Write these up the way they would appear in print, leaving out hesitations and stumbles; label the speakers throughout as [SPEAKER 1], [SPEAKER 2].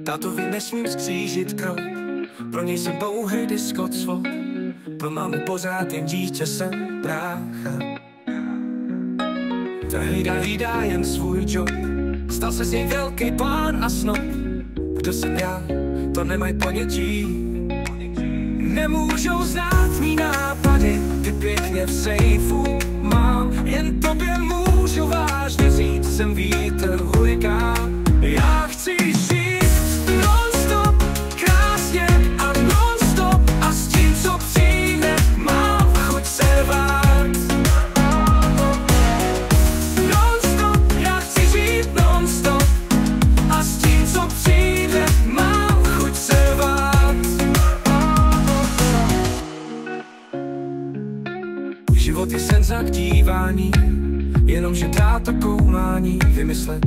[SPEAKER 1] Tátovi nesmím skřížit krok, pro něj jsem pouhý diskot svod. Pro mámu pořád jen dítě jsem brácha. Ta hlídá jen svůj job, stal se z něj velký pán a snob. Kdo jsem já, to nemají ponětí. Nemůžou znát mý nápady, ty pěkně v sejfu mám. Jen tobě můžu vážně říct, jsem vítr hurikán. Já chci žít non-stop, krásně a non-stop. A s tím, co přijde, mám chuť se rvát. Non-stop, já chci žít non-stop. A s tím, co přijde, mám chuť se rvát. Život je sen za dívání, jenomže dá to koumání vymyslet,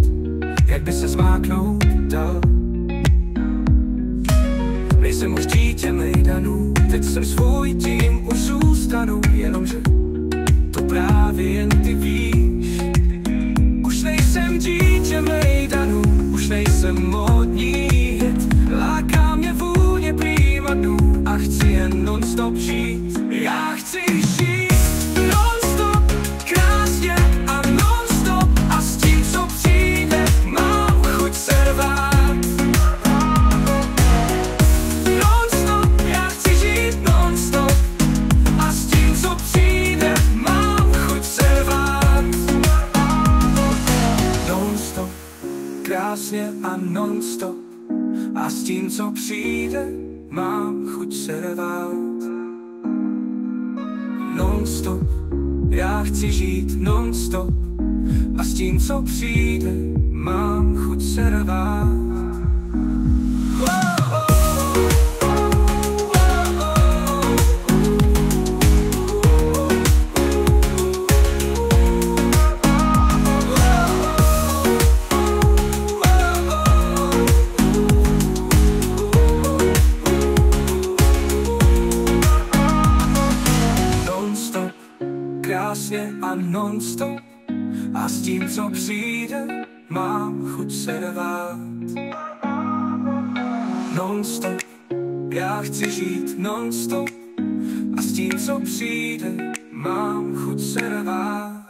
[SPEAKER 1] jak by se zmáknout dal. Nejsem už dítě mejdanů, teď jsem svůj tím, už zůstanu. Jenomže to právě jen ty víš. Už nejsem dítě mejdanů, už nejsem módní hit. Láká mě vůně prýmadů a chci jen non-stop žít. Já chci žít non-stop, krásně a non-stop. A s tím, co přijde, mám chuť se rvát. Non-stop, já chci žít non-stop. A s tím, co přijde, mám chuť se rvát. Non-stop, krásně a non-stop. A s tím, co přijde, mám chuť se rvát. Non-stop, já chci žít non-stop. A s tím, co přijde, mám chuť se rvát. Non-stop, krásně a non-stop. A s tím, co přijde, mám chuť se rvát. Non-stop, já chci žít non-stop. A s tím, co přijde, mám chuť se rvát.